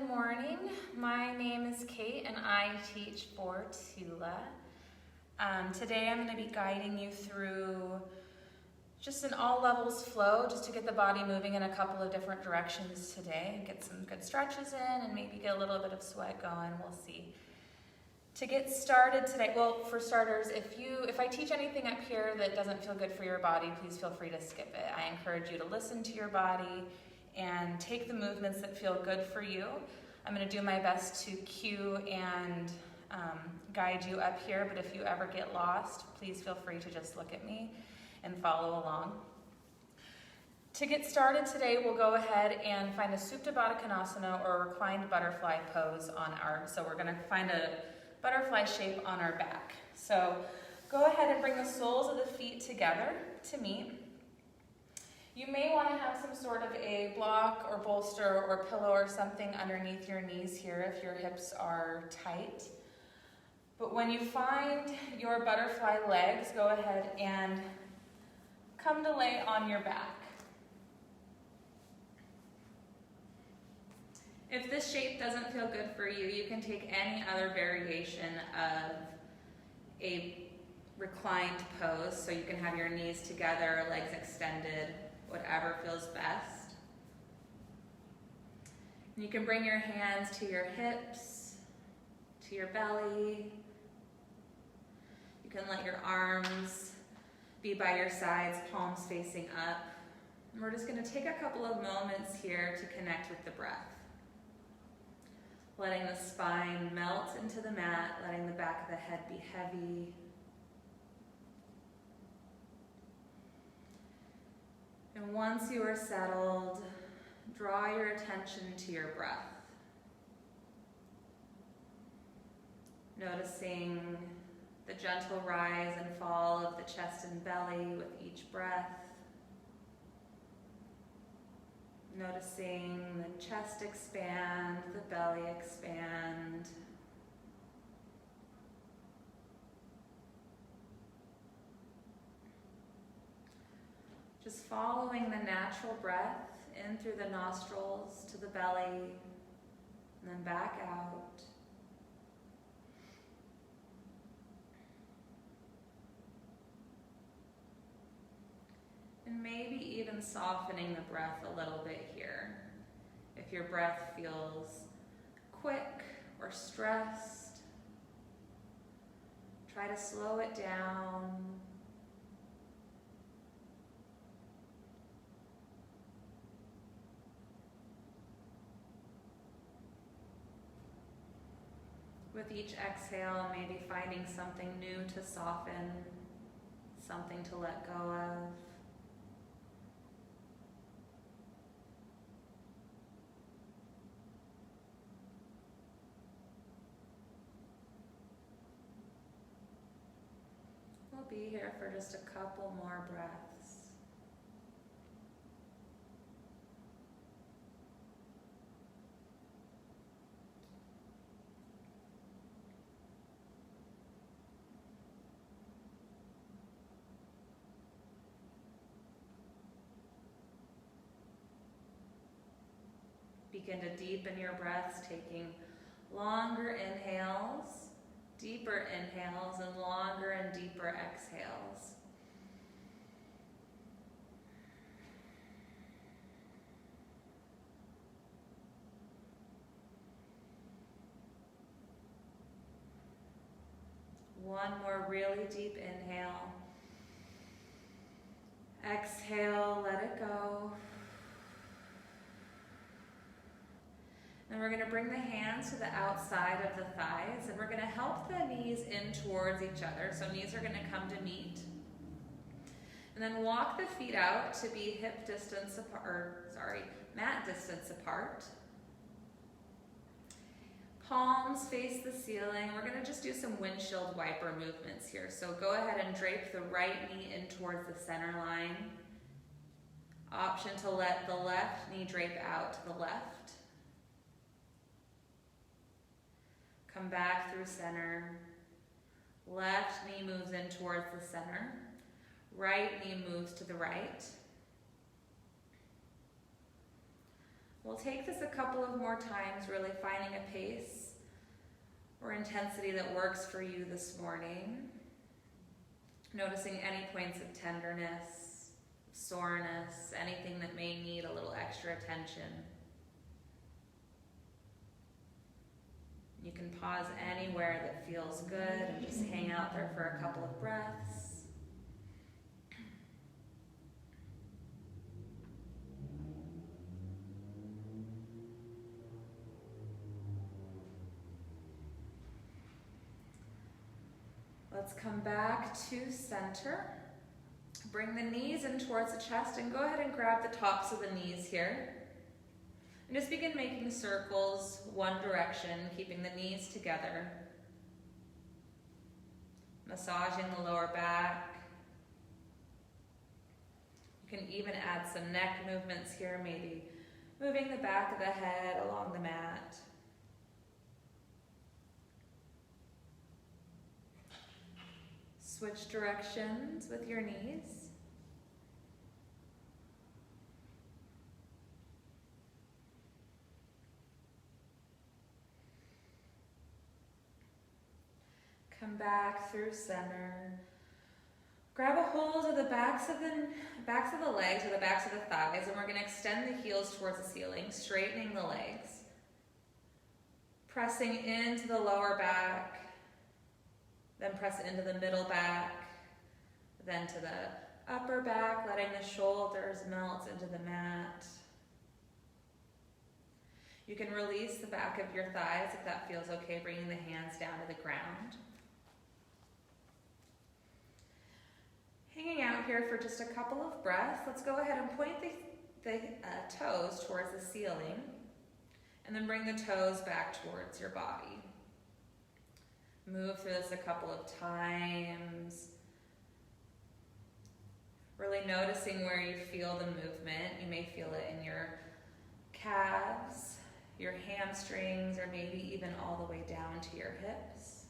Good morning. My name is Cait and I teach for Tula. Today I'm going to be guiding you through just an all levels flow, just to get the body moving in a couple of different directions today. Get some good stretches in and maybe get a little bit of sweat going. We'll see. To get started today, well, for starters, if I teach anything up here that doesn't feel good for your body, please feel free to skip it. I encourage you to listen to your body and take the movements that feel good for you. I'm going to do my best to cue and guide you up here, but if you ever get lost, please feel free to just look at me and follow along. To get started today, we'll go ahead and find a Supta Baddha Konasana or reclined butterfly pose so we're going to find a butterfly shape on our back. So go ahead and bring the soles of the feet together to meet. You may want to have some sort of a block or bolster or pillow or something underneath your knees here if your hips are tight. But when you find your butterfly legs, go ahead and come to lay on your back. If this shape doesn't feel good for you, you can take any other variation of a reclined pose. So you can have your knees together, legs extended, whatever feels best. And you can bring your hands to your hips, to your belly. You can let your arms be by your sides, palms facing up. And we're just going to take a couple of moments here to connect with the breath. Letting the spine melt into the mat, letting the back of the head be heavy. And once you are settled, draw your attention to your breath. Noticing the gentle rise and fall of the chest and belly with each breath. Noticing the chest expand, the belly expand. Just following the natural breath in through the nostrils to the belly, and then back out. And maybe even softening the breath a little bit here. If your breath feels quick or stressed, try to slow it down. With each exhale, maybe finding something new to soften, something to let go of. We'll be here for just a couple more breaths. Begin to deepen your breaths, taking longer inhales, deeper inhales, and longer and deeper exhales. One more really deep inhale. Exhale, let it go. And we're going to bring the hands to the outside of the thighs, and we're going to help the knees in towards each other. So knees are going to come to meet. And then walk the feet out to be mat distance apart. Palms face the ceiling. We're going to just do some windshield wiper movements here. So go ahead and drape the right knee in towards the center line. Option to let the left knee drape out to the left. Come back through center. Left knee moves in towards the center. Right knee moves to the right. We'll take this a couple of more times, really finding a pace or intensity that works for you this morning. Noticing any points of tenderness, soreness, anything that may need a little extra attention. You can pause anywhere that feels good and just hang out there for a couple of breaths. Let's come back to center. Bring the knees in towards the chest and go ahead and grab the tops of the knees here. And just begin making circles one direction, keeping the knees together. Massaging the lower back. You can even add some neck movements here, maybe moving the back of the head along the mat. Switch directions with your knees. Come back through center. Grab a hold of the backs of the legs or the backs of the thighs, and we're going to extend the heels towards the ceiling, straightening the legs. Pressing into the lower back. Then press into the middle back, then to the upper back, letting the shoulders melt into the mat. You can release the back of your thighs if that feels okay, bringing the hands down to the ground. Hanging out here for just a couple of breaths, let's go ahead and point the toes towards the ceiling, and then bring the toes back towards your body. Move through this a couple of times. Really noticing where you feel the movement. You may feel it in your calves, your hamstrings, or maybe even all the way down to your hips.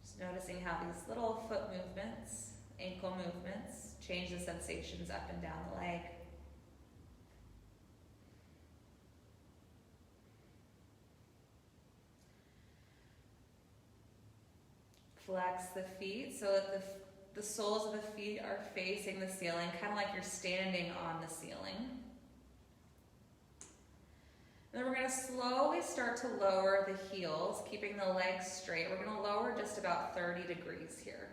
Just noticing how these little foot movements, ankle movements, change the sensations up and down the leg. Flex the feet so that the soles of the feet are facing the ceiling, kind of like you're standing on the ceiling. And then we're going to slowly start to lower the heels, keeping the legs straight. We're going to lower just about 30 degrees here.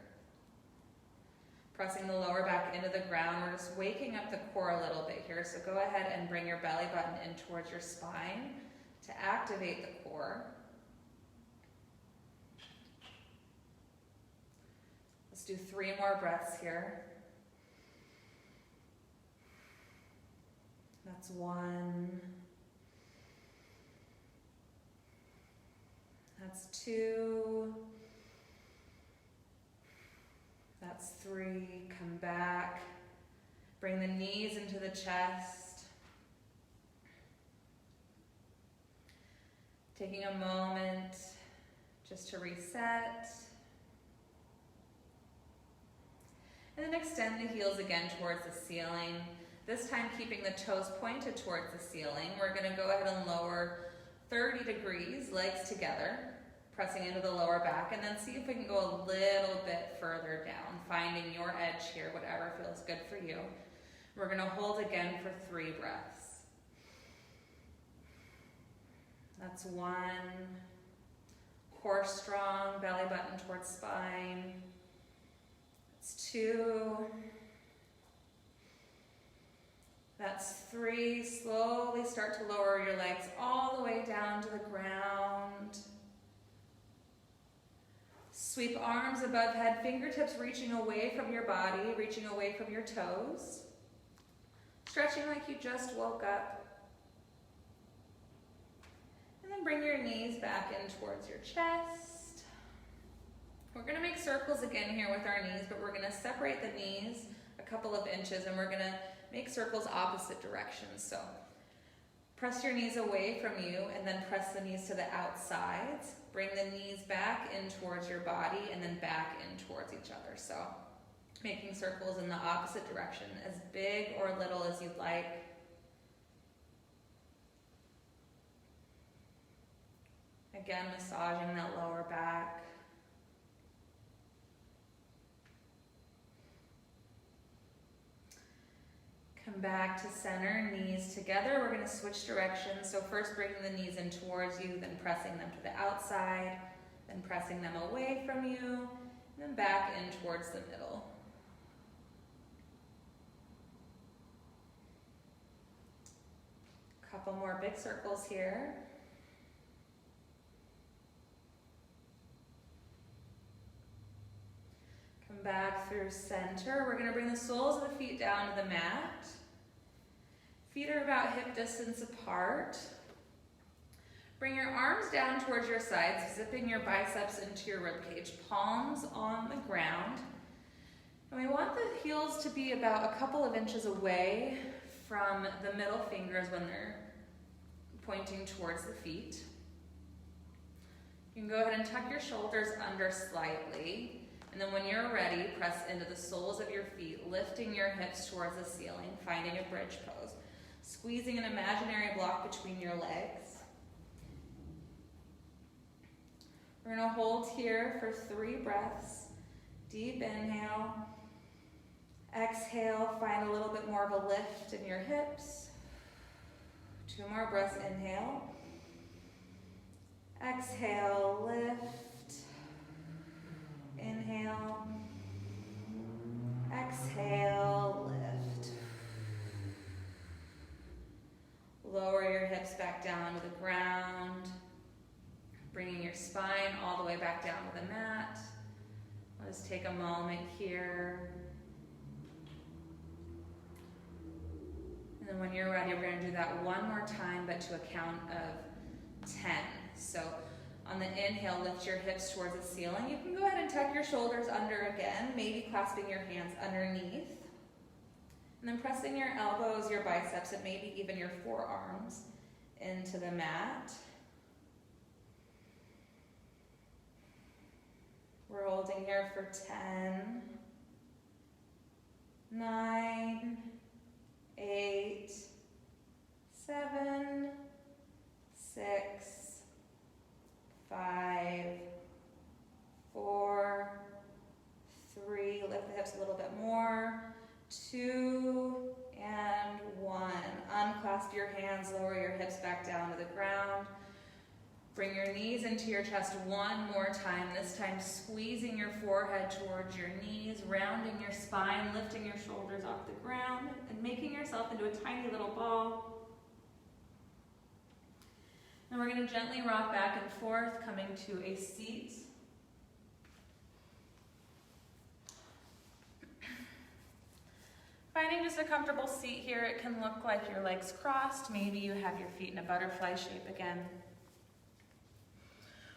Pressing the lower back into the ground. We're just waking up the core a little bit here. So go ahead and bring your belly button in towards your spine to activate the core. Let's do 3 more breaths here. That's 1. That's 2. That's 3. Come back. Bring the knees into the chest. Taking a moment just to reset. And then extend the heels again towards the ceiling. This time keeping the toes pointed towards the ceiling. We're going to go ahead and lower 30 degrees, legs together, pressing into the lower back, and then see if we can go a little bit further down, finding your edge here, whatever feels good for you. We're going to hold again for 3 breaths. That's 1. Core strong, belly button towards spine. 2. That's 3. Slowly start to lower your legs all the way down to the ground. Sweep arms above head, fingertips reaching away from your body, reaching away from your toes. Stretching like you just woke up. And then bring your knees back in towards your chest. We're going to make circles again here with our knees, but we're going to separate the knees a couple of inches, and we're going to make circles opposite directions. So press your knees away from you, and then press the knees to the outsides. Bring the knees back in towards your body, and then back in towards each other. So making circles in the opposite direction, as big or little as you'd like. Again, massaging that lower back. Come back to center, knees together. We're gonna switch directions. So first bringing the knees in towards you, then pressing them to the outside, then pressing them away from you, and then back in towards the middle. Couple more big circles here. Come back through center. We're gonna bring the soles of the feet down to the mat. Feet are about hip distance apart. Bring your arms down towards your sides, zipping your biceps into your ribcage, palms on the ground. And we want the heels to be about a couple of inches away from the middle fingers when they're pointing towards the feet. You can go ahead and tuck your shoulders under slightly. And then when you're ready, press into the soles of your feet, lifting your hips towards the ceiling, finding a bridge pose. Squeezing an imaginary block between your legs. We're gonna hold here for 3 breaths. Deep inhale. Exhale, find a little bit more of a lift in your hips. 2 more breaths, inhale. Exhale, lift. Inhale. Exhale, lift. Lower your hips back down to the ground. Bringing your spine all the way back down to the mat. Let's take a moment here. And then when you're ready, we're going to do that one more time, but to a count of 10. So on the inhale, lift your hips towards the ceiling. You can go ahead and tuck your shoulders under again, maybe clasping your hands underneath. And then pressing your elbows, your biceps, and maybe even your forearms into the mat. We're holding here for 10, 9, 8, 7, 6, 5, 4, 3, lift the hips a little bit more, 2, and 1. Unclasp your hands, lower your hips back down to the ground. Bring your knees into your chest one more time, this time squeezing your forehead towards your knees, rounding your spine, lifting your shoulders off the ground, and making yourself into a tiny little ball. And we're going to gently rock back and forth, coming to a seat. Finding just a comfortable seat here, it can look like your legs crossed. Maybe you have your feet in a butterfly shape again.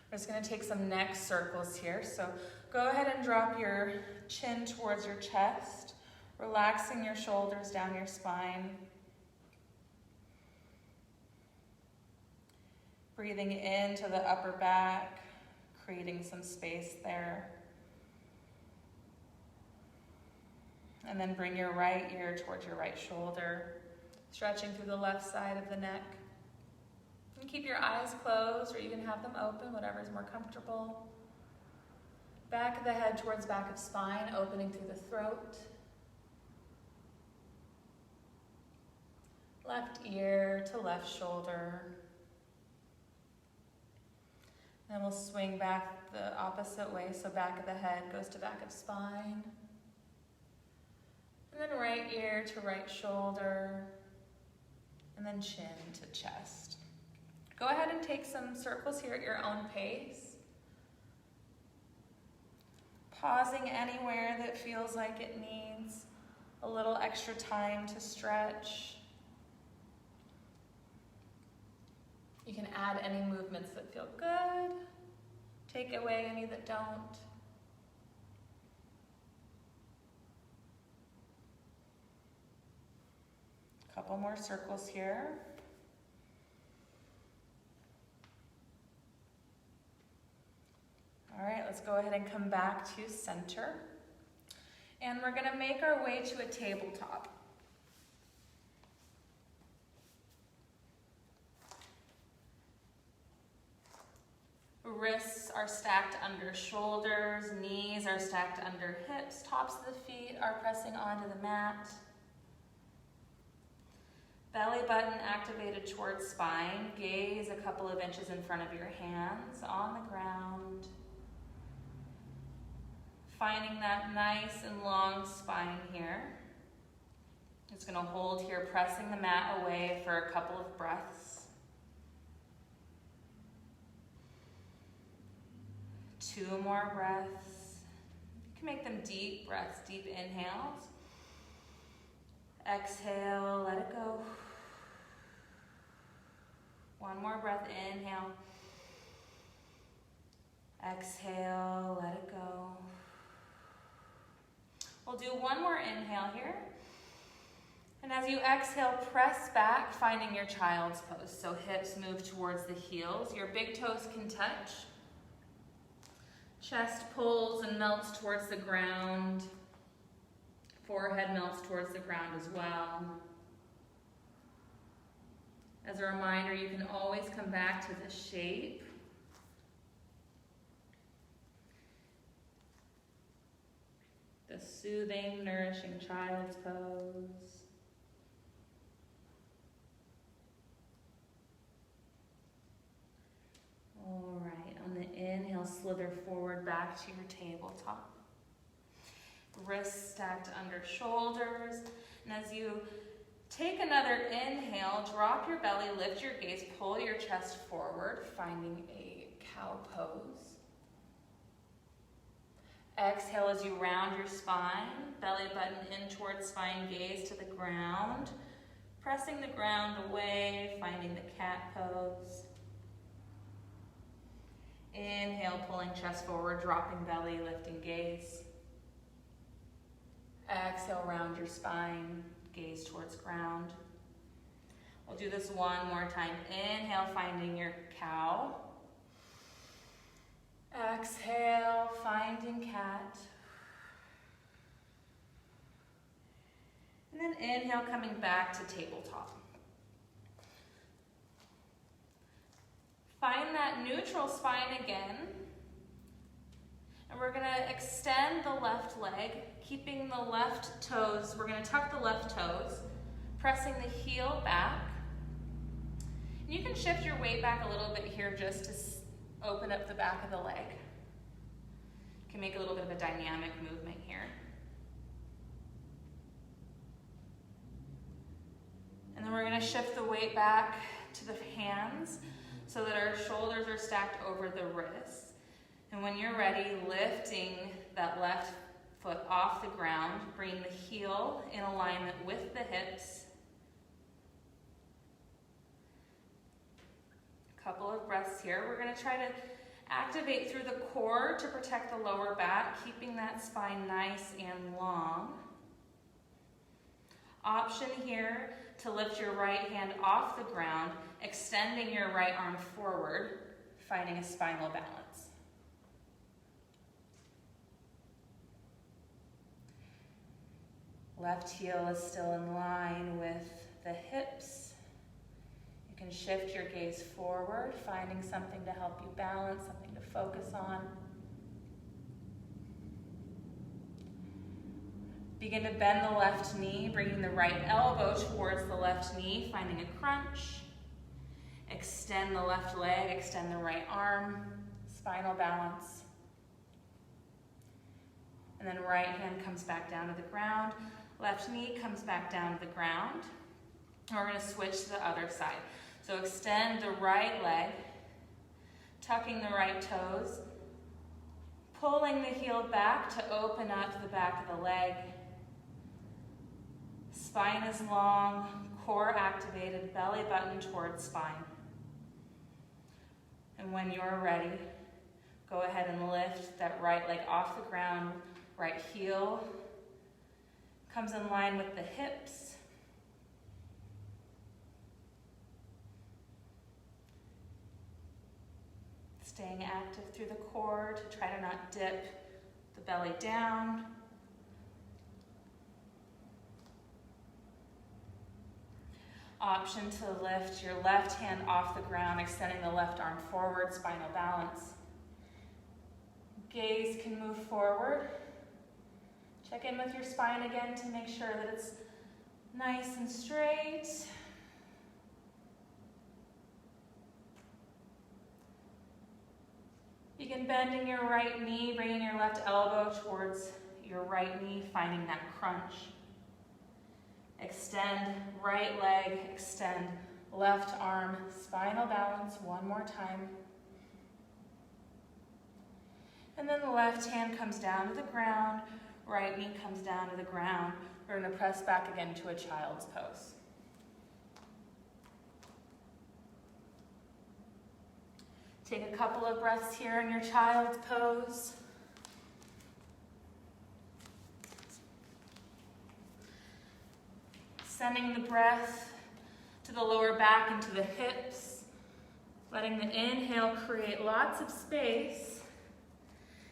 We're just going to take some neck circles here. So go ahead and drop your chin towards your chest, relaxing your shoulders down your spine. Breathing into the upper back, creating some space there. And then bring your right ear towards your right shoulder, stretching through the left side of the neck. You can keep your eyes closed or you can have them open, whatever is more comfortable. Back of the head towards back of spine, opening through the throat. Left ear to left shoulder. Then we'll swing back the opposite way, so back of the head goes to back of spine. And then right ear to right shoulder. And then chin to chest. Go ahead and take some circles here at your own pace. Pausing anywhere that feels like it needs a little extra time to stretch. You can add any movements that feel good. Take away any that don't. Couple more circles here. All right, let's go ahead and come back to center. And we're going to make our way to a tabletop. Wrists are stacked under shoulders, knees are stacked under hips, tops of the feet are pressing onto the mat. Belly button activated towards spine. Gaze a couple of inches in front of your hands on the ground. Finding that nice and long spine here. Just going to hold here, pressing the mat away for a couple of breaths. 2 more breaths. You can make them deep breaths, deep inhales. Exhale, let it go. 1 more breath, inhale. Exhale, let it go. We'll do 1 more inhale here. And as you exhale, press back, finding your child's pose. So hips move towards the heels. Your big toes can touch. Chest pulls and melts towards the ground. Forehead melts towards the ground as well. As a reminder, you can always come back to the shape. The soothing, nourishing child's pose. All right, on the inhale, slither forward back to your tabletop. Wrists stacked under shoulders. And as you take another inhale, drop your belly, lift your gaze, pull your chest forward, finding a cow pose. Exhale as you round your spine, belly button in towards spine, gaze to the ground, pressing the ground away, finding the cat pose. Inhale, pulling chest forward, dropping belly, lifting gaze. Exhale, round your spine, gaze towards ground. We'll do this 1 more time. Inhale, finding your cow. Exhale, finding cat. And then inhale, coming back to tabletop. Find that neutral spine again. And we're gonna extend the left leg, keeping the left toes. We're gonna tuck the left toes, pressing the heel back. And you can shift your weight back a little bit here just to open up the back of the leg. You can make a little bit of a dynamic movement here. And then we're gonna shift the weight back to the hands so that our shoulders are stacked over the wrists. And when you're ready, lifting that left foot off the ground, bring the heel in alignment with the hips. A couple of breaths here. We're going to try to activate through the core to protect the lower back, keeping that spine nice and long. Option here to lift your right hand off the ground, extending your right arm forward, finding a spinal balance. Left heel is still in line with the hips. You can shift your gaze forward, finding something to help you balance, something to focus on. Begin to bend the left knee, bringing the right elbow towards the left knee, finding a crunch. Extend the left leg, extend the right arm, spinal balance. And then right hand comes back down to the ground. Left knee comes back down to the ground. And we're going to switch to the other side. So extend the right leg, tucking the right toes, pulling the heel back to open up the back of the leg. Spine is long, core activated, belly button towards spine. And when you're ready, go ahead and lift that right leg off the ground, right heel comes in line with the hips. Staying active through the core to try to not dip the belly down. Option to lift your left hand off the ground, extending the left arm forward, spinal balance. Gaze can move forward. Check in with your spine again to make sure that it's nice and straight. Begin bending your right knee, bringing your left elbow towards your right knee, finding that crunch. Extend right leg, extend left arm, spinal balance one more time. And then the left hand comes down to the ground, right knee comes down to the ground. We're going to press back again to a child's pose. Take a couple of breaths here in your child's pose. Sending the breath to the lower back and to the hips. Letting the inhale create lots of space.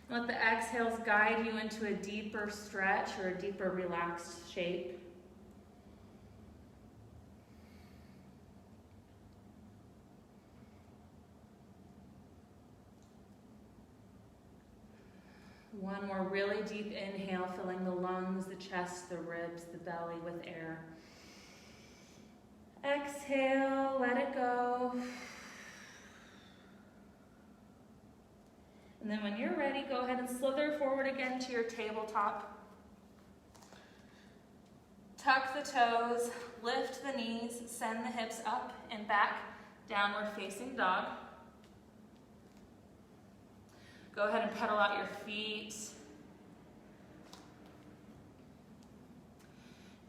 Let the exhales guide you into a deeper stretch or a deeper relaxed shape. One more really deep inhale, filling the lungs, the chest, the ribs, the belly with air. Exhale, let it go. And then when you're ready, go ahead and slither forward again to your tabletop. Tuck the toes, lift the knees, send the hips up and back, downward facing dog. Go ahead and pedal out your feet.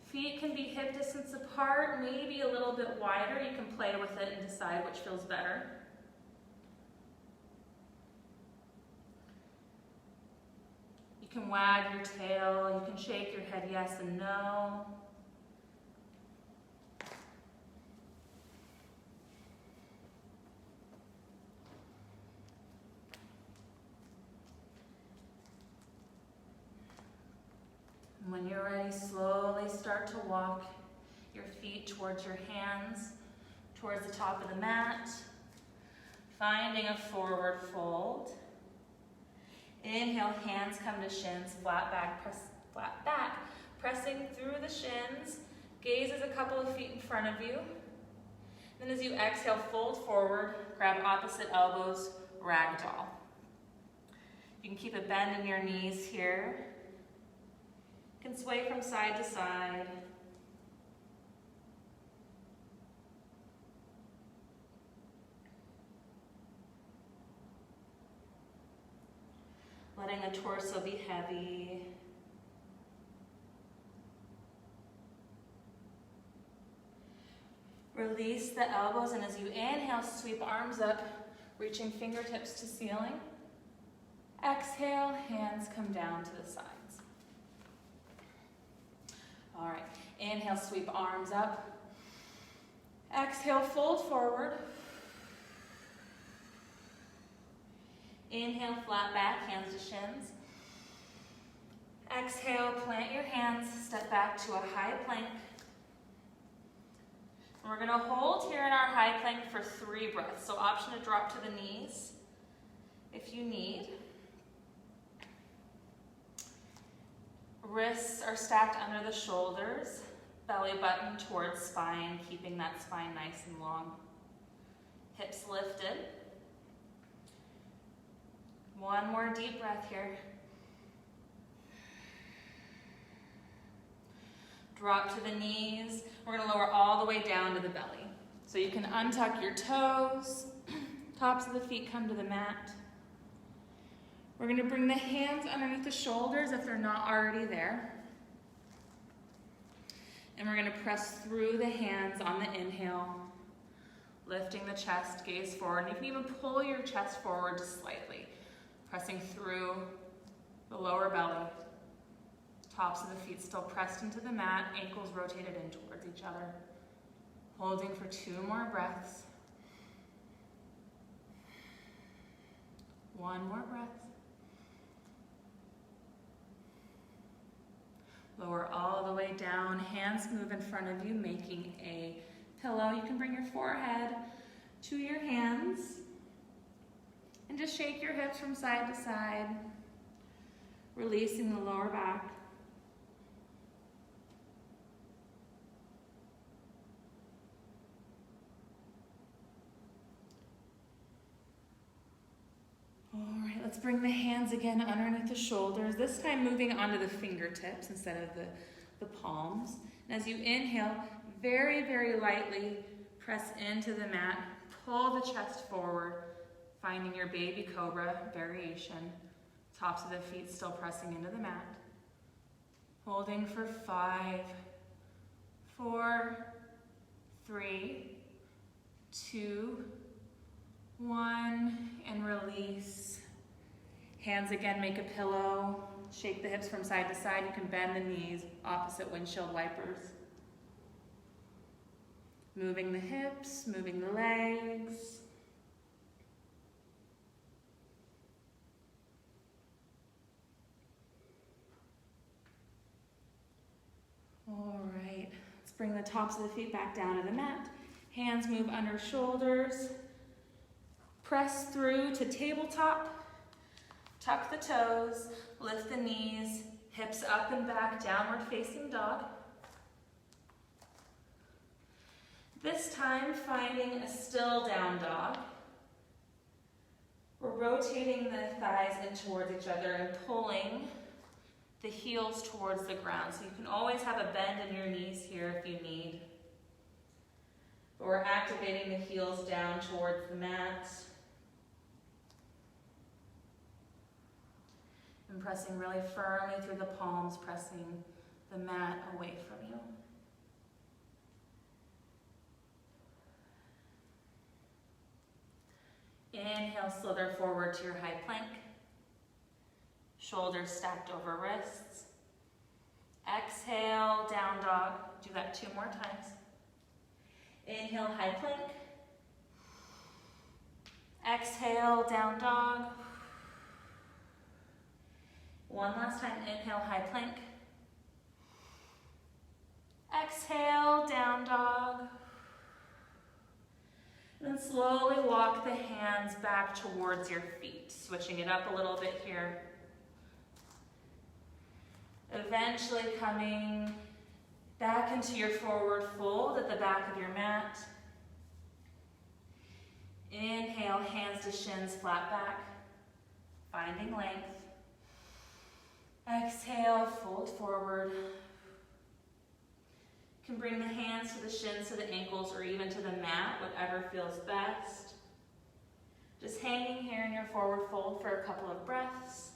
Feet can be hip distance apart, maybe a little bit wider. You can play with it and decide which feels better. You can wag your tail, you can shake your head yes and no. When you're ready, slowly start to walk your feet towards your hands, towards the top of the mat, finding a forward fold. Inhale, hands come to shins, flat back, pressing through the shins. Gaze is a couple of feet in front of you. Then as you exhale, fold forward, grab opposite elbows, ragdoll. You can keep a bend in your knees here. You can sway from side to side. Letting the torso be heavy. Release the elbows, and as you inhale, sweep arms up, reaching fingertips to ceiling. Exhale, hands come down to the sides. All right, inhale, sweep arms up. Exhale, fold forward. Inhale, flat back, hands to shins. Exhale, plant your hands, step back to a high plank. And we're gonna hold here in our high plank for 3 breaths. So option to drop to the knees if you need. Wrists are stacked under the shoulders, belly button towards spine, keeping that spine nice and long. Hips lifted. One more deep breath here. Drop to the knees. We're gonna lower all the way down to the belly. So you can untuck your toes, tops of the feet come to the mat. We're gonna bring the hands underneath the shoulders if they're not already there. And we're gonna press through the hands on the inhale, lifting the chest, gaze forward. And you can even pull your chest forward just slightly, pressing through the lower belly. Tops of the feet still pressed into the mat, ankles rotated in towards each other. Holding for 2 more breaths. 1 more breath. Lower all the way down, hands move in front of you, making a pillow. You can bring your forehead to your hands and just shake your hips from side to side. releasing the lower back. All right, let's bring the hands again underneath the shoulders, this time moving onto the fingertips instead of the palms. And as you inhale, very, very lightly press into the mat, pull the chest forward, finding your baby cobra variation. Tops of the feet still pressing into the mat. Holding for 5, 4, 3, 2, 1, and release. Hands again make a pillow. Shake the hips from side to side. You can bend the knees, opposite windshield wipers. Moving the hips, moving the legs. All right, let's bring the tops of the feet back down to the mat. Hands move under shoulders. Press through to tabletop. Tuck the toes, lift the knees, hips up and back, downward facing dog. This time, finding a still down dog. We're rotating the thighs in towards each other and pulling the heels towards the ground. So you can always have a bend in your knees here if you need. But we're activating the heels down towards the mat. And pressing really firmly through the palms, pressing the mat away from you. Inhale, slither forward to your high plank. Shoulders stacked over wrists. Exhale, down dog. Do that 2 more times. Inhale, high plank. Exhale, down dog. One last time, inhale, high plank. Exhale, down dog. And then slowly walk the hands back towards your feet, switching it up a little bit here. Eventually coming back into your forward fold at the back of your mat. Inhale, hands to shins, flat back, finding length. Exhale, fold forward. You can bring the hands to the shins, to the ankles, or even to the mat, whatever feels best. Just hanging here in your forward fold for a couple of breaths.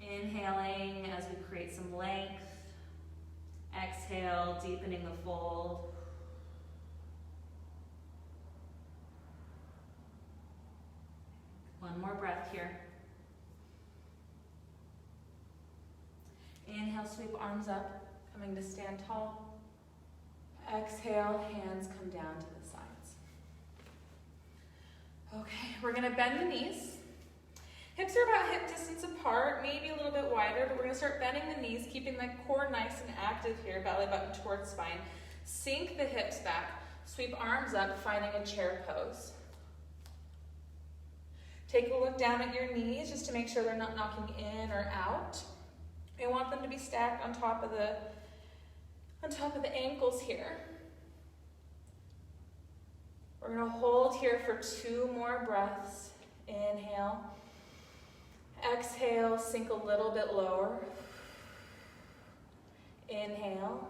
Inhaling as we create some length. Exhale, deepening the fold. One more breath here. Inhale, sweep arms up, coming to stand tall. Exhale, hands come down to the sides. Okay, we're gonna bend the knees. Hips are about hip distance apart, maybe a little bit wider, but we're gonna start bending the knees, keeping the core nice and active here, belly button towards spine. Sink the hips back, sweep arms up, finding a chair pose. Take a look down at your knees just to make sure they're not knocking in or out. We want them to be stacked on top of the ankles here. We're gonna hold here for 2 more breaths. Inhale. Exhale, sink a little bit lower. Inhale.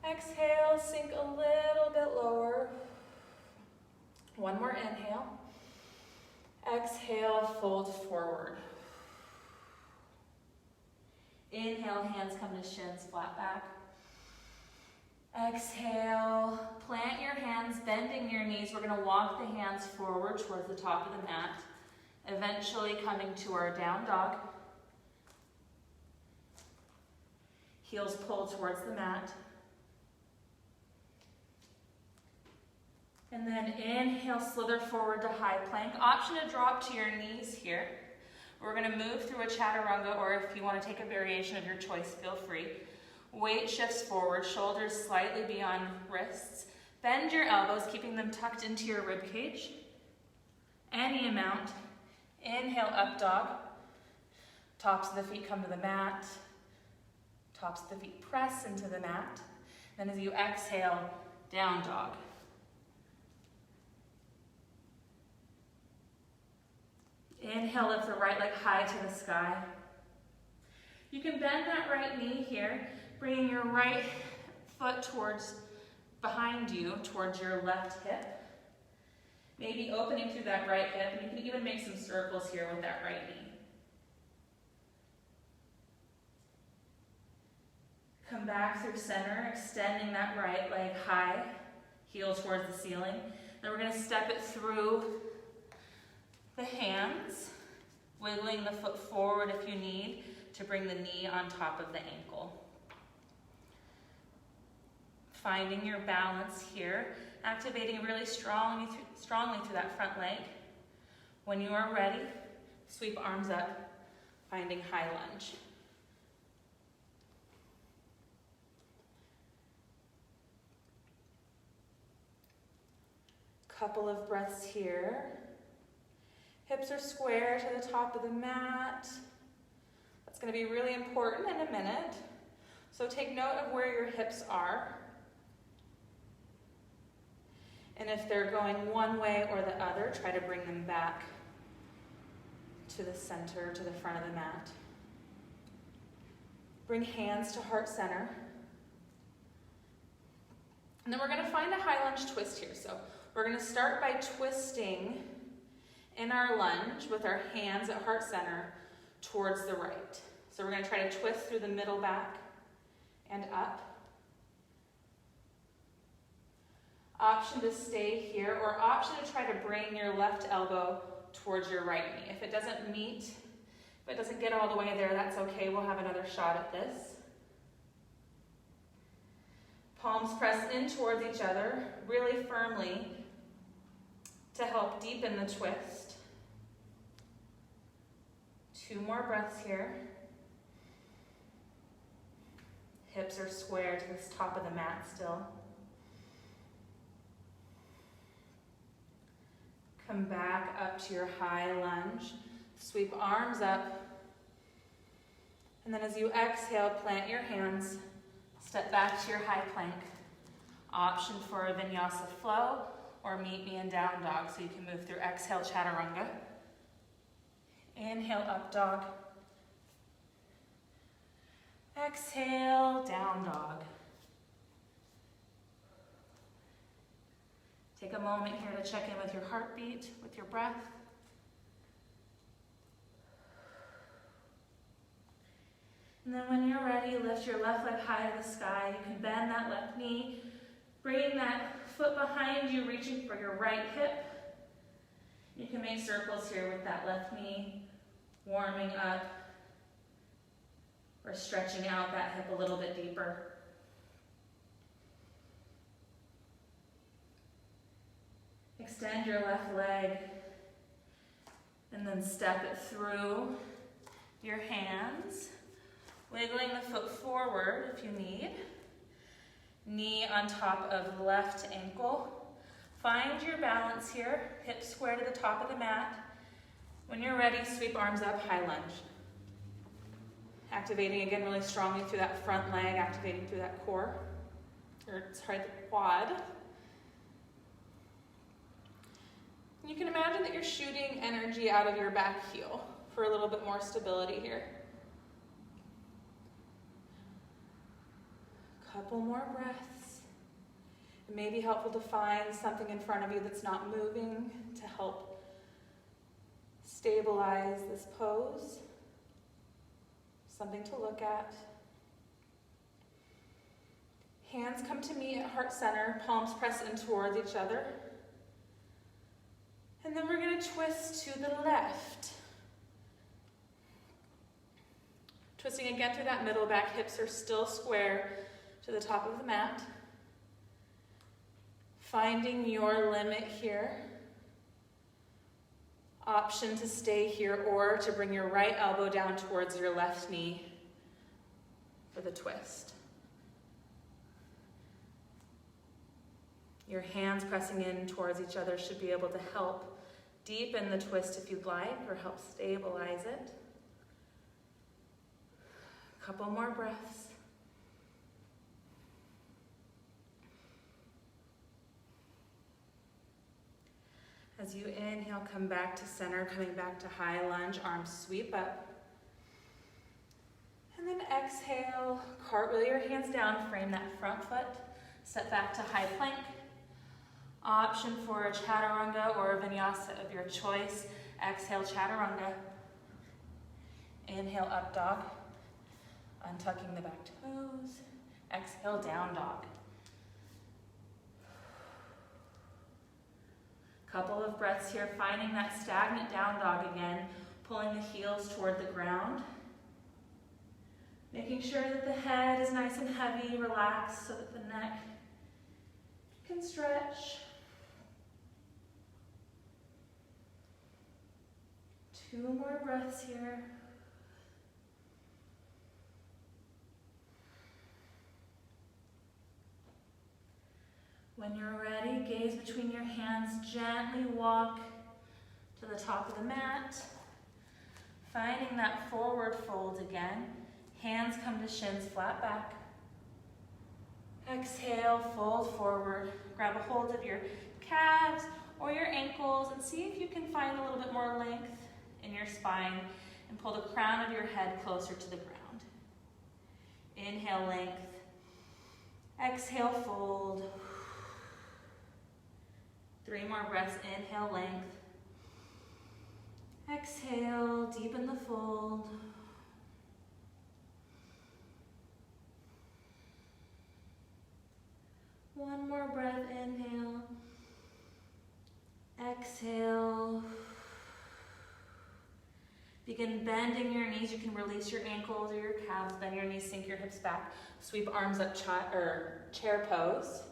Exhale, sink a little bit lower. One more inhale. Exhale, fold forward. Inhale, hands come to shins, flat back. Exhale, plant your hands, bending your knees. We're gonna walk the hands forward towards the top of the mat, eventually coming to our down dog. Heels pull towards the mat. And then inhale, slither forward to high plank. Option to drop to your knees here. We're gonna move through a chaturanga, or if you wanna take a variation of your choice, feel free. Weight shifts forward, shoulders slightly beyond wrists. Bend your elbows, keeping them tucked into your rib cage. any amount. Inhale, up dog. Tops of the feet come to the mat. Tops of the feet press into the mat. Then as you exhale, down dog. Inhale, lift the right leg high to the sky. You can bend that right knee here, bringing your right foot towards behind you, towards your left hip. Maybe opening through that right hip, and you can even make some circles here with that right knee. Come back through center, extending that right leg high, heel towards the ceiling. Then we're going to step it through the hands, wiggling the foot forward if you need to bring the knee on top of the ankle. Finding your balance here, activating really strongly through that front leg. When you are ready, sweep arms up, finding high lunge. Couple of breaths here. Hips are square to the top of the mat. That's going to be really important in a minute. So take note of where your hips are. And if they're going one way or the other, try to bring them back to the center, to the front of the mat. Bring hands to heart center. And then we're going to find a high lunge twist here. So we're going to start by twisting in our lunge with our hands at heart center towards the right. So we're going to try to twist through the middle back and up. Option to stay here, or option to try to bring your left elbow towards your right knee. If it doesn't meet, if it doesn't get all the way there, that's okay. We'll have another shot at this. Palms press in towards each other really firmly to help deepen the twist. 2 more breaths here. Hips are square to the top of the mat still. Come back up to your high lunge. Sweep arms up. And then as you exhale, plant your hands. Step back to your high plank. Option for a vinyasa flow or meet me in down dog, so you can move through exhale, chaturanga. Inhale, up dog. Exhale, down dog. Take a moment here to check in with your heartbeat, with your breath. And then when you're ready, lift your left leg high to the sky. You can bend that left knee, bringing that foot behind you, reaching for your right hip. You can make circles here with that left knee, warming up or stretching out that hip a little bit deeper. Extend your left leg and then step it through your hands, wiggling the foot forward if you need. Knee on top of left ankle. Find your balance here, hips square to the top of the mat. When you're ready, sweep arms up, high lunge. Activating again really strongly through that front leg, activating through that core, or sorry, the quad. You can imagine that you're shooting energy out of your back heel for a little bit more stability here. Couple more breaths. It may be helpful to find something in front of you that's not moving to help stabilize this pose. Something to look at. Hands come to meet at heart center, palms press in towards each other. And then we're going to twist to the left. Twisting again through that middle back, hips are still square to the top of the mat. Finding your limit here. Option to stay here or to bring your right elbow down towards your left knee for the twist. Your hands pressing in towards each other should be able to help Deepen the twist if you'd like, or help stabilize it. A couple more breaths. As you inhale, come back to center, coming back to high lunge, arms sweep up. And then exhale, cartwheel your hands down, frame that front foot, step back to high plank. Option for a chaturanga or a vinyasa of your choice. Exhale, chaturanga. Inhale, up dog. Untucking the back toes. Exhale, down dog. Couple of breaths here, finding that stagnant down dog again, pulling the heels toward the ground. Making sure that the head is nice and heavy, relaxed, so that the neck can stretch. 2 more breaths here. When you're ready, gaze between your hands, gently walk to the top of the mat. Finding that forward fold again. Hands come to shins, flat back. Exhale, fold forward. Grab a hold of your calves or your ankles and see if you can find a little bit more length in your spine and pull the crown of your head closer to the ground. Inhale, length. Exhale, fold. 3 more breaths. Inhale, length. Exhale, deepen the fold. One more breath. Inhale. Exhale. Begin bending your knees. You can release your ankles or your calves. Bend your knees, sink your hips back. Sweep arms up, chair pose.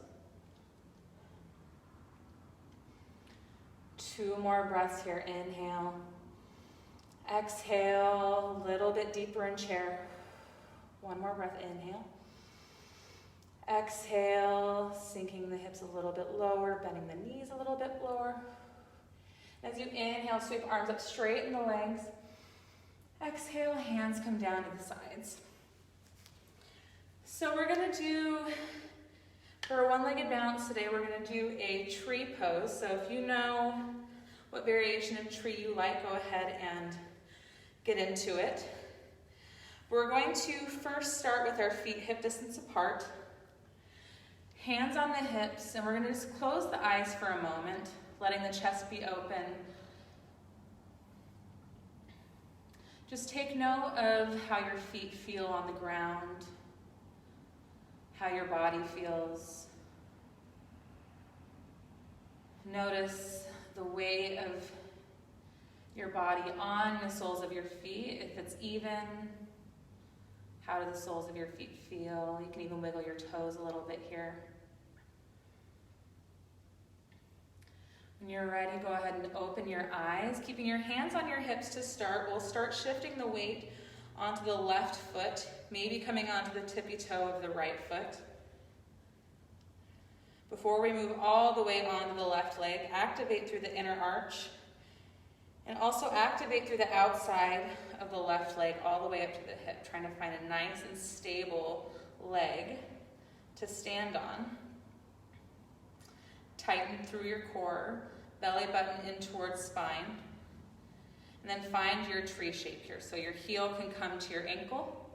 2 more breaths here. Inhale. Exhale, a little bit deeper in chair. 1 more breath. Inhale. Exhale, sinking the hips a little bit lower, bending the knees a little bit lower. As you inhale, sweep arms up, straighten the legs. Exhale, hands come down to the sides. So we're gonna do, for a one-legged balance today, we're gonna do a tree pose. So if you know what variation of tree you like, go ahead and get into it. We're going to first start with our feet hip distance apart. Hands on the hips, and we're going to just close the eyes for a moment, letting the chest be open. Just take note of how your feet feel on the ground, how your body feels. Notice the weight of your body on the soles of your feet. If it's even, how do the soles of your feet feel? You can even wiggle your toes a little bit here. When you're ready, go ahead and open your eyes. Keeping your hands on your hips to start, we'll start shifting the weight onto the left foot, maybe coming onto the tippy toe of the right foot. Before we move all the way onto the left leg, activate through the inner arch, and also activate through the outside of the left leg all the way up to the hip, trying to find a nice and stable leg to stand on. Tighten through your core, belly button in towards spine, and then find your tree shape here. So your heel can come to your ankle,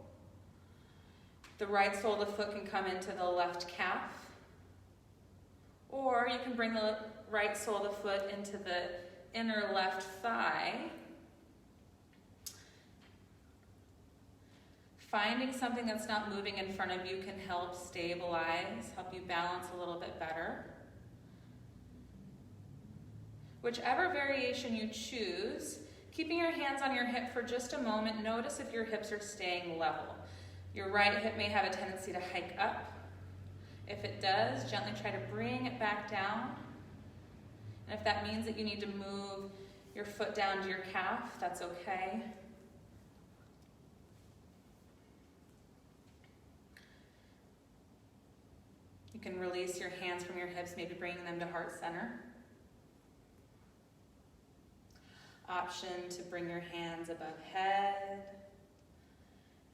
the right sole of the foot can come into the left calf, or you can bring the right sole of the foot into the inner left thigh. Finding something that's not moving in front of you can help stabilize, help you balance a little bit better. Whichever variation you choose, keeping your hands on your hip for just a moment, notice if your hips are staying level. Your right hip may have a tendency to hike up. If it does, gently try to bring it back down. And if that means that you need to move your foot down to your calf, that's okay. You can release your hands from your hips, maybe bringing them to heart center. Option to bring your hands above head.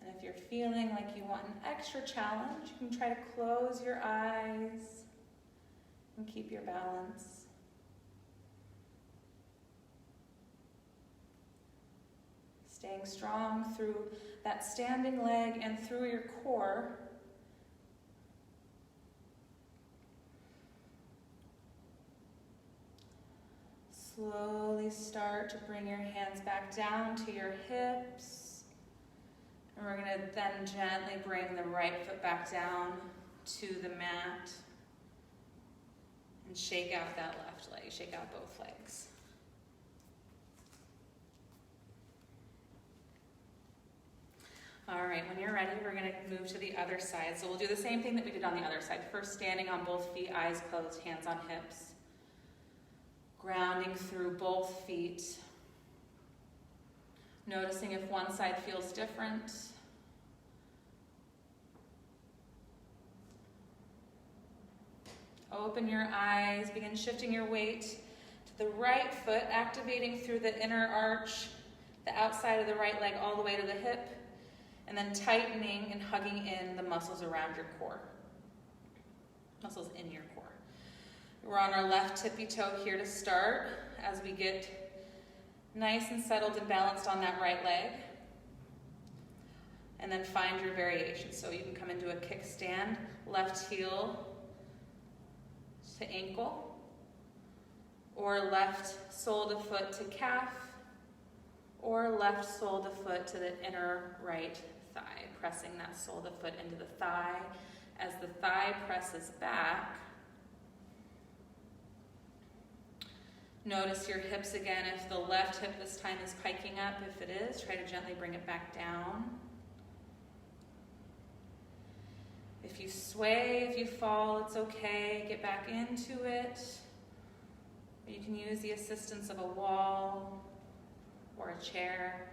And if you're feeling like you want an extra challenge, you can try to close your eyes and keep your balance. Staying strong through that standing leg and through your core. Slowly start to bring your hands back down to your hips. And we're going to then gently bring the right foot back down to the mat. And shake out that left leg, shake out both legs. All right, when you're ready, we're going to move to the other side. So we'll do the same thing that we did on the other side. First, standing on both feet, eyes closed, hands on hips. Grounding through both feet. Noticing if one side feels different. Open your eyes, begin shifting your weight to the right foot, activating through the inner arch, the outside of the right leg all the way to the hip, and then tightening and hugging in the muscles around your core. Muscles in your core. We're on our left tippy toe here to start as we get nice and settled and balanced on that right leg. And then find your variation. So you can come into a kickstand, left heel to ankle, or left sole to foot to calf, or left sole to foot to the inner right thigh, pressing that sole to foot into the thigh. As the thigh presses back, notice your hips again. If the left hip this time is piking up, if it is, try to gently bring it back down. If you sway, if you fall, it's okay. Get back into it. You can use the assistance of a wall or a chair.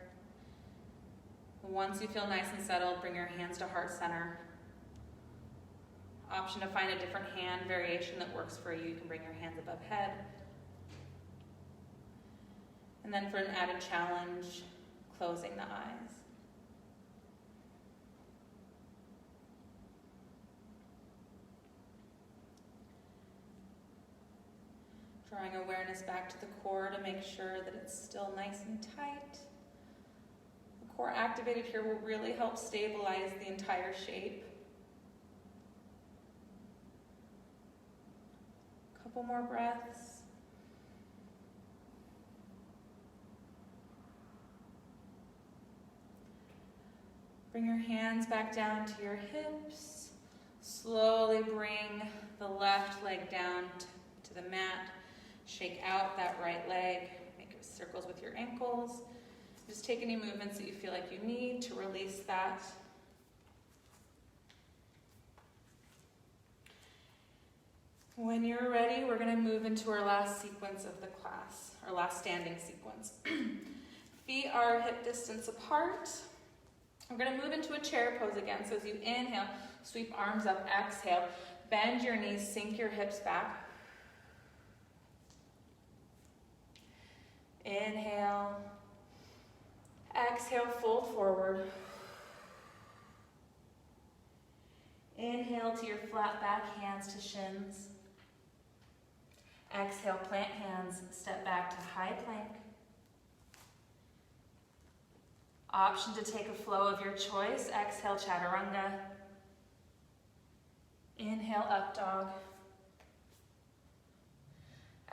Once you feel nice and settled, bring your hands to heart center. Option to find a different hand variation that works for you. You can bring your hands above head. And then for an added challenge, closing the eyes. Drawing awareness back to the core to make sure that it's still nice and tight. The core activated here will really help stabilize the entire shape. Couple more breaths. Bring your hands back down to your hips. Slowly bring the left leg down to the mat. Shake out that right leg. Make circles with your ankles. Just take any movements that you feel like you need to release that. When you're ready, we're going to move into our last sequence of the class, our last standing sequence. Feet are hip distance apart. We're going to move into a chair pose again. So as you inhale, sweep arms up, exhale, bend your knees, sink your hips back. Inhale, exhale, fold forward. Inhale to your flat back, hands to shins. Exhale, plant hands, step back to high plank. Option to take a flow of your choice. Exhale, chaturanga. Inhale, up dog.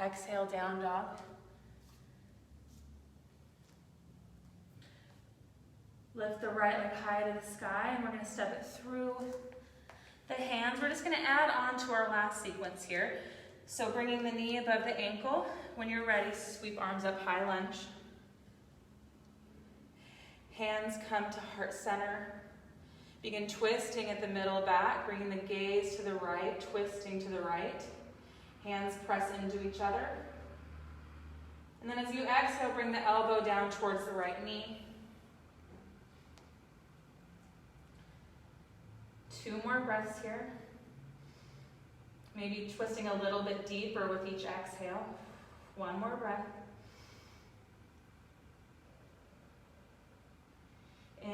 Exhale, down dog. Lift the right leg high to the sky, and we're going to step it through the hands. We're just going to add on to our last sequence here. So bringing the knee above the ankle. When you're ready, sweep arms up, high lunge. Hands come to heart center. Begin twisting at the middle back, bringing the gaze to the right, twisting to the right. Hands press into each other. And then as you exhale, bring the elbow down towards the right knee. 2 more breaths here. Maybe twisting a little bit deeper with each exhale. 1 more breath.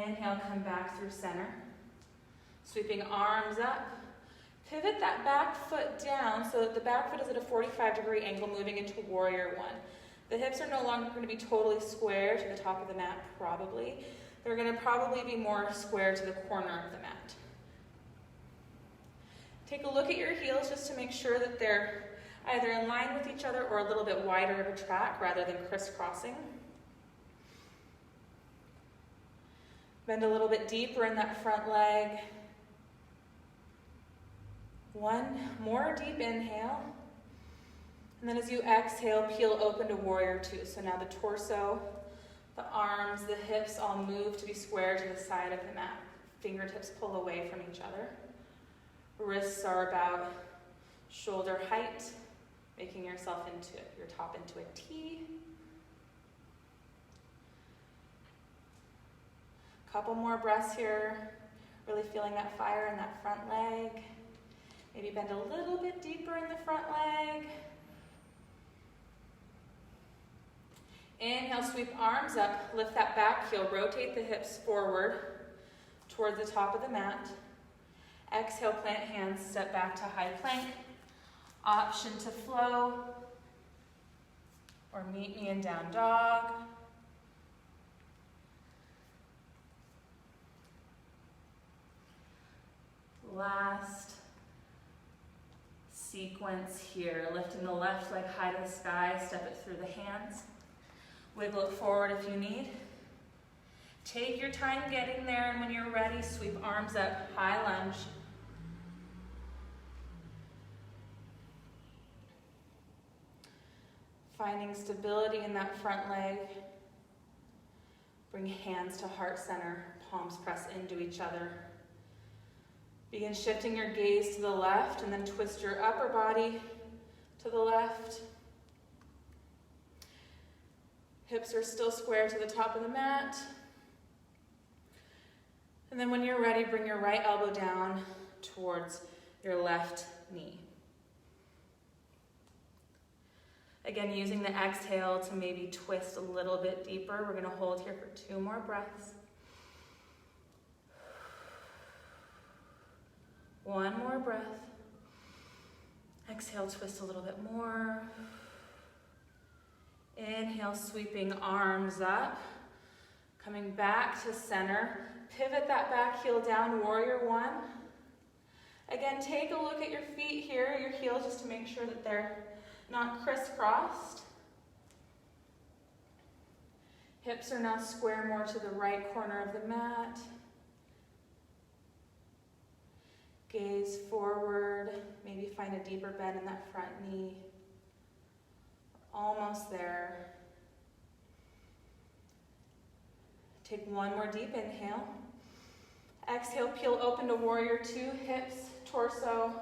Inhale, come back through center. Sweeping arms up. Pivot that back foot down so that the back foot is at a 45-degree angle, moving into warrior one. The hips are no longer going to be totally square to the top of the mat, probably. They're going to probably be more square to the corner of the mat. Take a look at your heels just to make sure that they're either in line with each other or a little bit wider of a track rather than crisscrossing. Bend a little bit deeper in that front leg. One more deep inhale. And then as you exhale, peel open to warrior two. So now the torso, the arms, the hips all move to be square to the side of the mat. Fingertips pull away from each other. Wrists are about shoulder height, making yourself into your top into a T. Couple more breaths here, really feeling that fire in that front leg. Maybe bend a little bit deeper in the front leg. Inhale, sweep arms up, lift that back heel, rotate the hips forward toward the top of the mat. Exhale, plant hands, step back to high plank. Option to flow or meet me in down dog. Last sequence here, lifting the left leg high to the sky, step it through the hands. Wiggle it forward if you need. Take your time getting there, and when you're ready, sweep arms up, high lunge. Finding stability in that front leg. Bring hands to heart center, palms press into each other. Begin shifting your gaze to the left and then twist your upper body to the left. Hips are still square to the top of the mat. And then when you're ready, bring your right elbow down towards your left knee. Again, using the exhale to maybe twist a little bit deeper. We're going to hold here for 2 more breaths. 1 more breath. Exhale, twist a little bit more. Inhale, sweeping arms up. Coming back to center. Pivot that back heel down, warrior one. Again, take a look at your feet here, your heels, just to make sure that they're not crisscrossed. Hips are now square more to the right corner of the mat. Gaze forward, maybe find a deeper bend in that front knee. Almost there. Take 1 more deep inhale. Exhale, peel open to warrior two, hips, torso,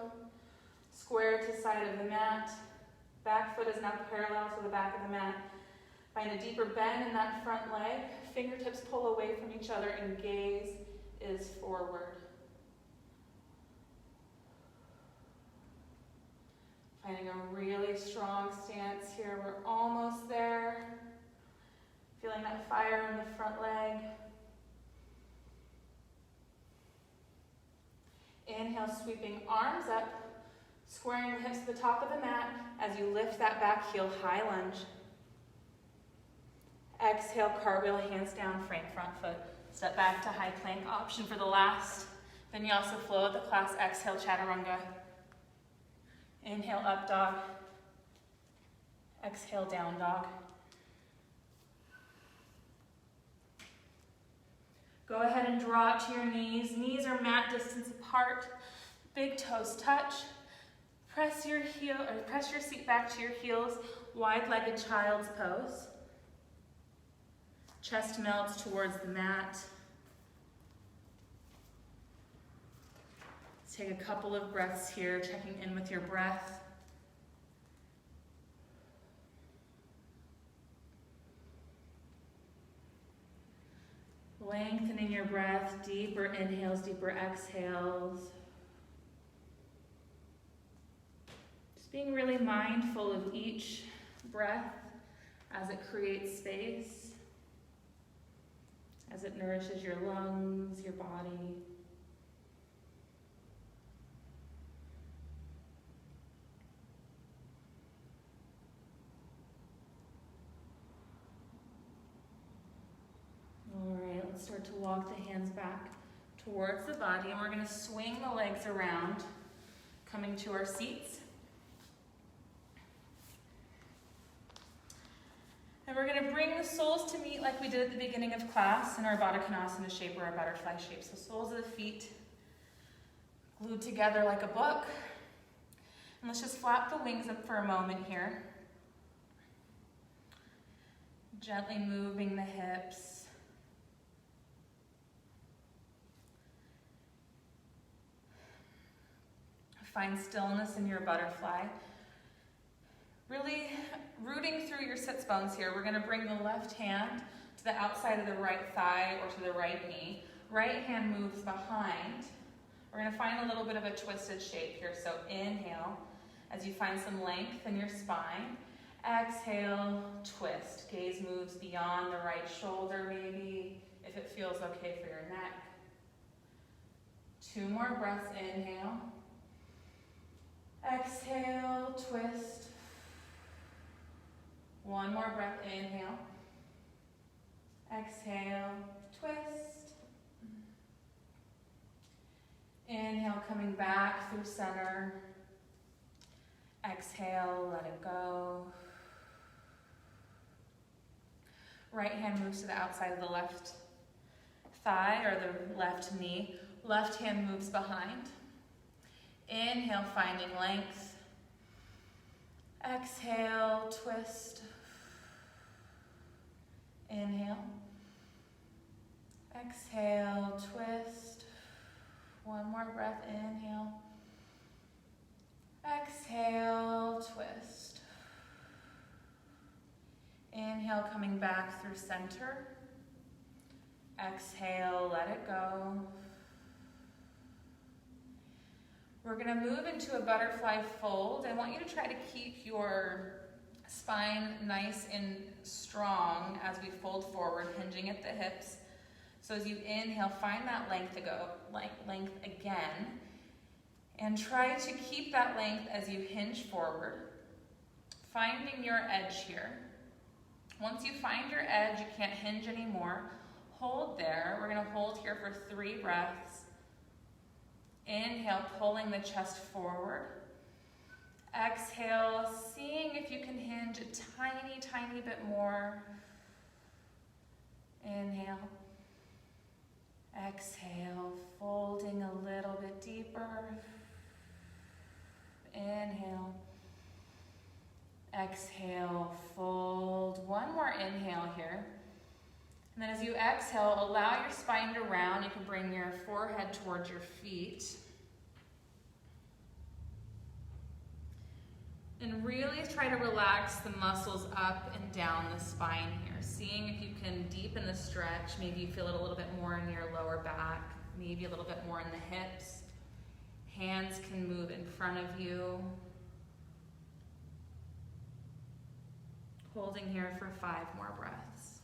square to side of the mat. Back foot is now parallel to the back of the mat. Find a deeper bend in that front leg. Fingertips pull away from each other and gaze is forward. Finding a really strong stance here. We're almost there. Feeling that fire in the front leg. Inhale, sweeping arms up, squaring the hips to the top of the mat as you lift that back heel, high lunge. Exhale, cartwheel, hands down, frame front foot. Step back to high plank, option for the last vinyasa flow of the class. Exhale, chaturanga. Inhale, up dog. Exhale, down dog. Go ahead and draw up to your knees. Knees are mat distance apart. Big toes touch. Press your seat back to your heels. Wide-legged child's pose. Chest melts towards the mat. Let's take a couple of breaths here, checking in with your breath. Lengthening your breath, deeper inhales, deeper exhales. Just being really mindful of each breath as it creates space. as it nourishes your lungs, your body. All right, let's start to walk the hands back towards the body, and we're going to swing the legs around, coming to our seats. And we're going to bring the soles to meet like we did at the beginning of class in our Baddha Konasana shape or our butterfly shape. So soles of the feet glued together like a book. And let's just flap the wings up for a moment here. Gently moving the hips. Find stillness in your butterfly. Really rooting through your sits bones here. We're going to bring the left hand to the outside of the right thigh or to the right knee. Right hand moves behind. We're going to find a little bit of a twisted shape here. So inhale as you find some length in your spine. Exhale, twist. Gaze moves beyond the right shoulder maybe, if it feels okay for your neck. 2 more breaths, inhale. Exhale, twist. 1 more breath, inhale. Exhale, twist. Inhale, coming back through center. Exhale, let it go. Right hand moves to the outside of the left thigh or the left knee. Left hand moves behind. Inhale, finding length. Exhale, twist. Inhale. Exhale, twist. 1 more breath, inhale. Exhale, twist. Inhale, coming back through center. Exhale, let it go. We're going to move into a butterfly fold. I want you to try to keep your spine nice and strong as we fold forward, hinging at the hips. So as you inhale, find that length again. And try to keep that length as you hinge forward, finding your edge here. Once you find your edge, you can't hinge anymore. Hold there. We're going to hold here for 3 breaths. Inhale, pulling the chest forward. Exhale, seeing if you can hinge a tiny, tiny bit more. Inhale. Exhale, folding a little bit deeper. Inhale. Exhale, fold. 1 more inhale here. And then as you exhale, allow your spine to round. You can bring your forehead towards your feet. And really try to relax the muscles up and down the spine here. Seeing if you can deepen the stretch. Maybe you feel it a little bit more in your lower back. Maybe a little bit more in the hips. Hands can move in front of you. Holding here for 5 more breaths.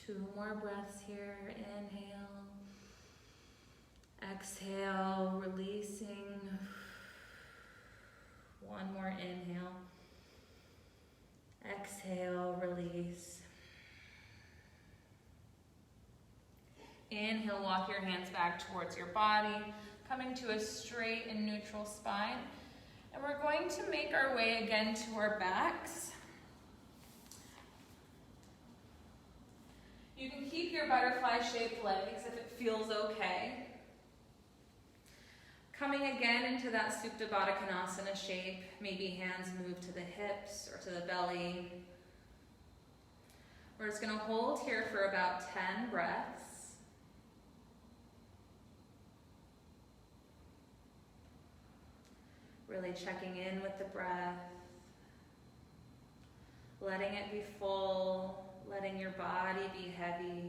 Two more breaths here. Inhale. Exhale, releasing. 1 more inhale. Exhale, release. Inhale, walk your hands back towards your body, coming to a straight and neutral spine. And we're going to make our way again to our backs. You can keep your butterfly-shaped legs if it feels okay. Coming again into that Supta Baddha Konasana shape, maybe hands move to the hips or to the belly. We're just going to hold here for about 10 breaths. Really checking in with the breath. Letting it be full. Letting your body be heavy.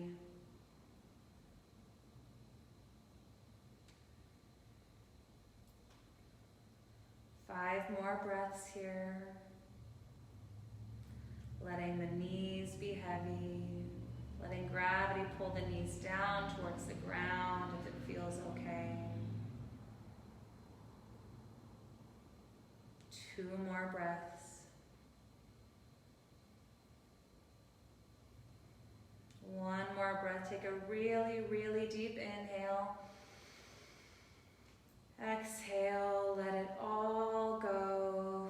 5 more breaths here. Letting the knees be heavy. Letting gravity pull the knees down towards the ground if it feels okay. 2 more breaths. 1 more breath. Take a really, really deep inhale. Exhale, let it all go.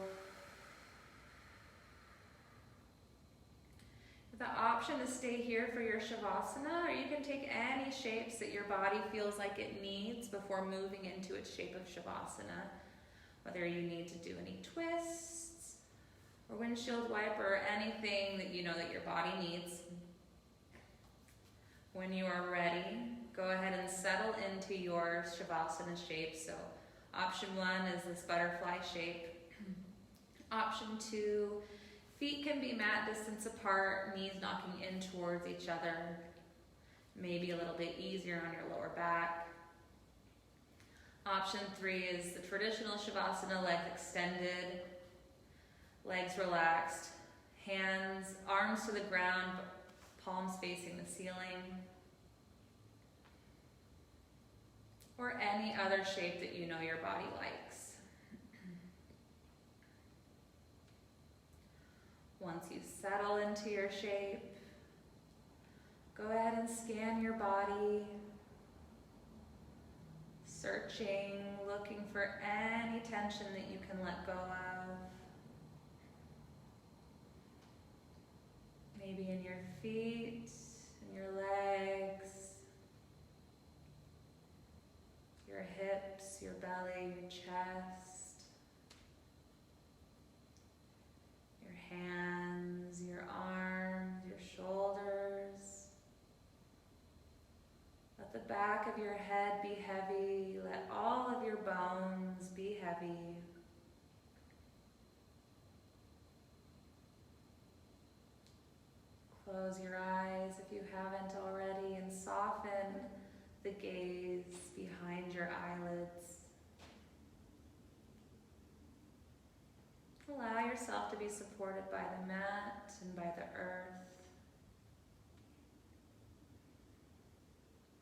The option to stay here for your Shavasana, or you can take any shapes that your body feels like it needs before moving into its shape of Shavasana. Whether you need to do any twists or windshield wiper or anything that you know that your body needs. When you are ready, go ahead and settle into your Shavasana shape. So option 1 is this butterfly shape. Option 2, feet can be mat distance apart, knees knocking in towards each other. Maybe a little bit easier on your lower back. Option 3 is the traditional Shavasana, legs extended, legs relaxed, hands, arms to the ground, palms facing the ceiling. Or any other shape that you know your body likes. Once you settle into your shape, go ahead and scan your body, searching, looking for any tension that you can let go of. Maybe in your feet, in your legs, your hips, your belly, your chest, your hands, your arms, your shoulders. Let the back of your head be heavy. Let all of your bones be heavy. Close your eyes if you haven't already and soften the gaze behind your eyelids. Allow yourself to be supported by the mat and by the earth.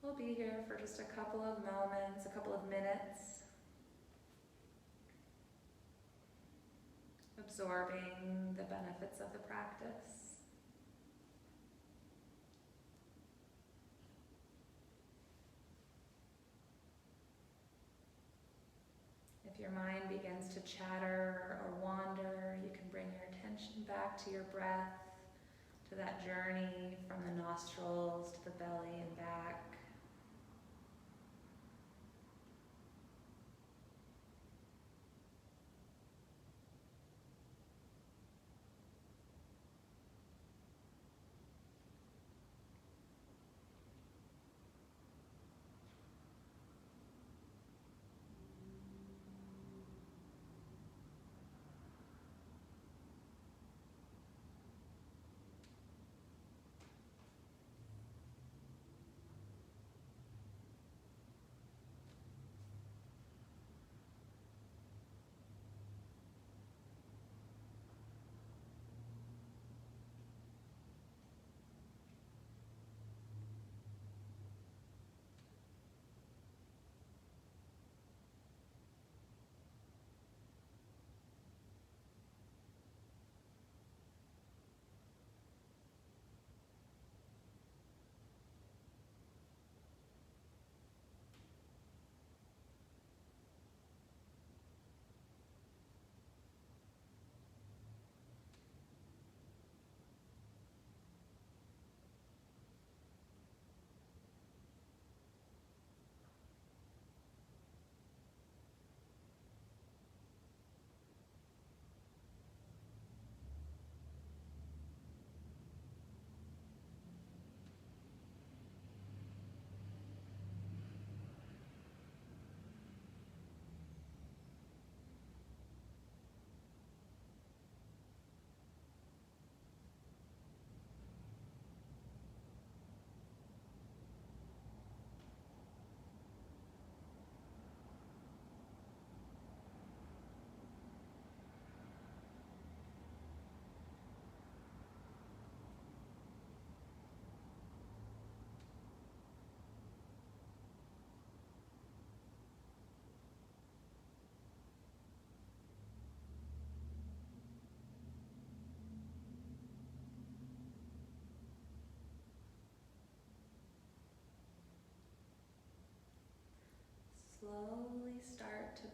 We'll be here for just a couple of moments, a couple of minutes, absorbing the benefits of the practice. If your mind begins to chatter or wander, you can bring your attention back to your breath, to that journey from the nostrils to the belly and back.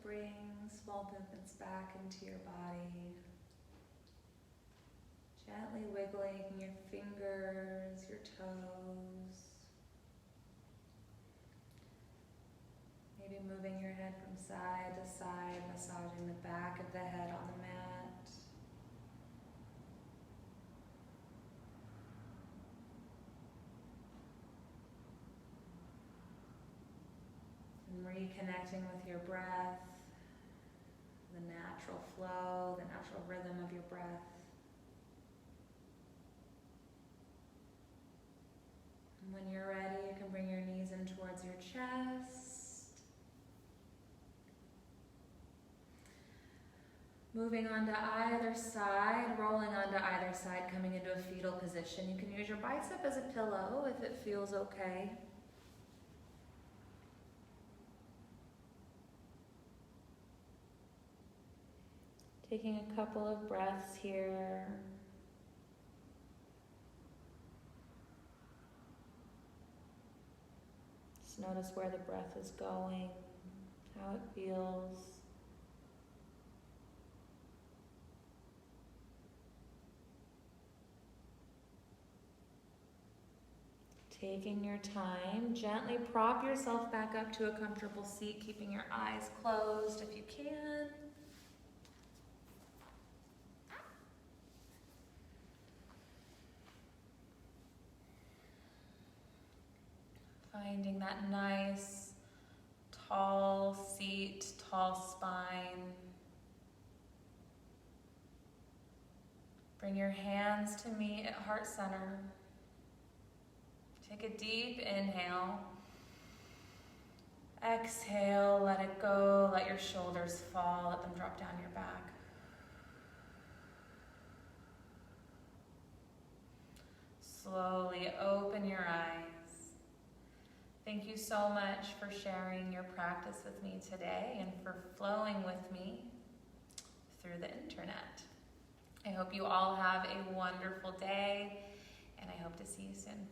bring small movements back into your body. Gently wiggling your fingers, your toes. Maybe moving your head from side to side, massaging the back of the head on the mat. And reconnecting with your breath, the natural flow, the natural rhythm of your breath. And when you're ready, you can bring your knees in towards your chest. Moving onto either side, rolling onto either side, coming into a fetal position. You can use your bicep as a pillow if it feels okay. Taking a couple of breaths here. Just notice where the breath is going, how it feels. Taking your time, gently prop yourself back up to a comfortable seat, keeping your eyes closed if you can. Finding that nice, tall seat, tall spine. Bring your hands to meet at heart center. Take a deep inhale. Exhale, let it go. Let your shoulders fall. Let them drop down your back. Slowly open your eyes. Thank you so much for sharing your practice with me today and for flowing with me through the internet. I hope you all have a wonderful day, and I hope to see you soon.